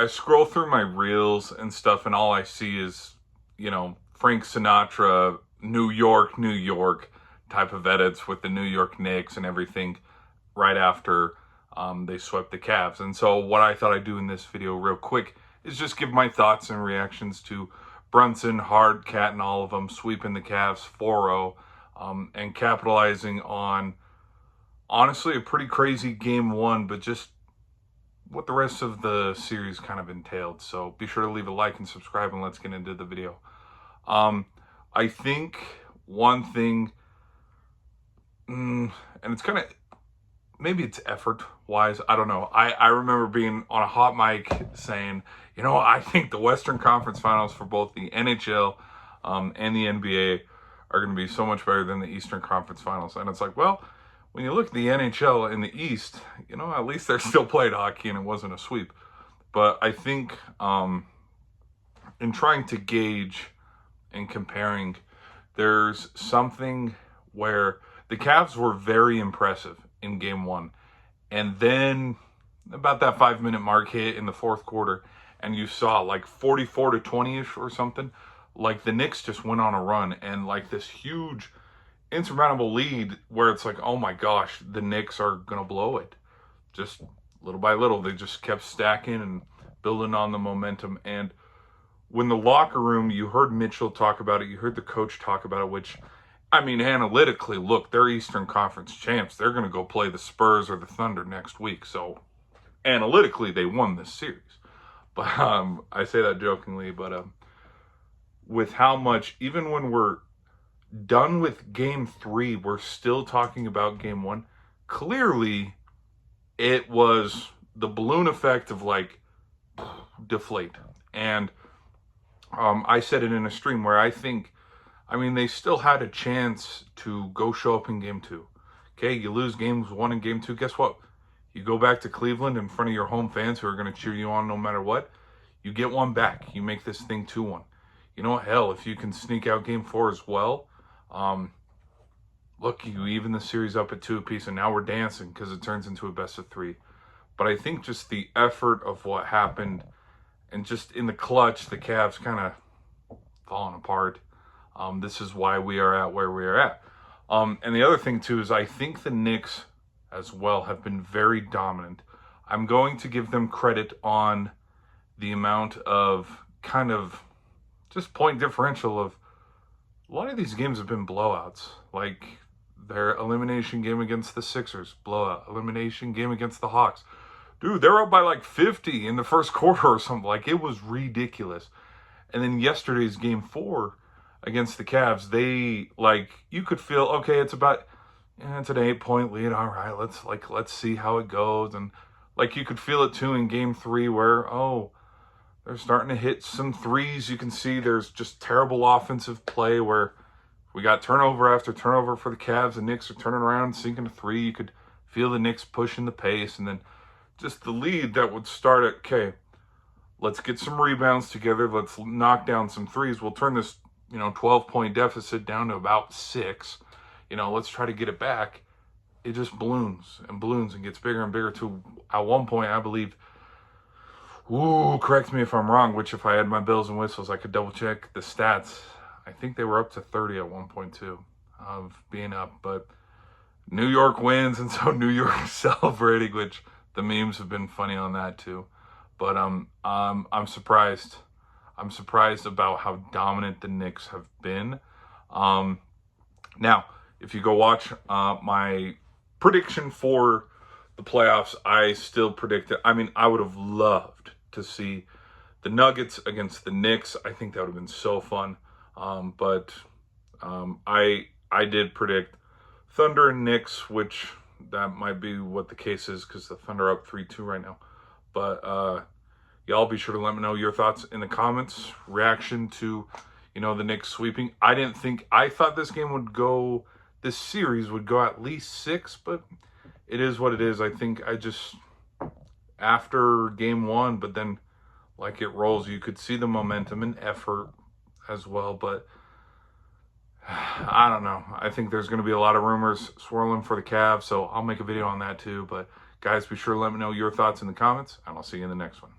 I scroll through my reels and stuff, and all I see is, Frank Sinatra, New York type of edits with the New York Knicks and everything right after they swept the Cavs. And so what I thought I'd do in this video real quick is just give my thoughts and reactions to Brunson, Hart, Cat, and all of them sweeping the Cavs 4-0 and capitalizing on, honestly, a pretty crazy game one, but just what the rest of the series kind of entailed. So be sure to leave a like and subscribe, and let's get into the video. I think one thing, and it's kind of, maybe it's effort-wise, I don't know. I remember being on a hot mic saying, I think the Western Conference Finals for both the NHL and the NBA are going to be so much better than the Eastern Conference Finals. And it's like, well, when you look at the NHL in the East, at least they still played hockey and it wasn't a sweep. But I think in trying to gauge and comparing, there's something where the Cavs were very impressive in game one. And then about that 5-minute mark hit in the fourth quarter, and you saw like 44-20-ish or something, like the Knicks just went on a run and like this huge insurmountable lead where it's like, oh my gosh, the Knicks are going to blow it. Just little by little, they just kept stacking and building on the momentum. And when the locker room, you heard Mitchell talk about it, you heard the coach talk about it, which, analytically, look, they're Eastern Conference champs. They're going to go play the Spurs or the Thunder next week. So analytically, they won this series. But I say that jokingly, but with how much, even when we're done with game three, we're still talking about game one. Clearly, it was the balloon effect of like deflate. And I said it in a stream where I think, they still had a chance to go show up in game two. Okay, you lose games one and game two. Guess what? You go back to Cleveland in front of your home fans who are going to cheer you on no matter what. You get one back. You make this thing 2-1. Hell, if you can sneak out game four as well, look, you even the series up at 2 apiece, and now we're dancing because it turns into a best of 3. But I think just the effort of what happened, and just in the clutch, the Cavs kind of falling apart. This is why we are at where we are at. And the other thing, too, is I think the Knicks as well have been very dominant. I'm going to give them credit on the amount of kind of just point differential of a lot of these games have been blowouts. Like their elimination game against the Sixers, blowout. Elimination game against the Hawks. Dude, they're up by like 50 in the first quarter or something. Like, it was ridiculous. And then yesterday's game 4 against the Cavs, they, you could feel, okay, it's an 8-point lead. All right, let's see how it goes. And you could feel it too in game 3 where, they're starting to hit some threes. You can see there's just terrible offensive play where we got turnover after turnover for the Cavs. The Knicks are turning around, sinking a 3. You could feel the Knicks pushing the pace. And then just the lead that would start at, okay, let's get some rebounds together. Let's knock down some threes. We'll turn this, 12-point deficit down to about 6. Let's try to get it back. It just balloons and gets bigger and bigger to, at one point, I believe, correct me if I'm wrong, which if I had my bells and whistles, I could double check the stats. I think they were up to 30 at one point too, of being up. But New York wins, and so New York is celebrating, which the memes have been funny on that too. But I'm surprised. I'm surprised about how dominant the Knicks have been. Now, if you go watch my prediction for the playoffs, I still predicted. I would have loved to see the Nuggets against the Knicks. I think that would have been so fun. But I did predict Thunder and Knicks, which that might be what the case is because the Thunder are up 3-2 right now. But y'all be sure to let me know your thoughts in the comments. Reaction to, the Knicks sweeping. I thought this series would go at least 6, but it is what it is. I think after game 1, but then it rolls, you could see the momentum and effort as well, but I don't know. I think there's going to be a lot of rumors swirling for the Cavs, so I'll make a video on that too. But guys, be sure to let me know your thoughts in the comments, and I'll see you in the next one.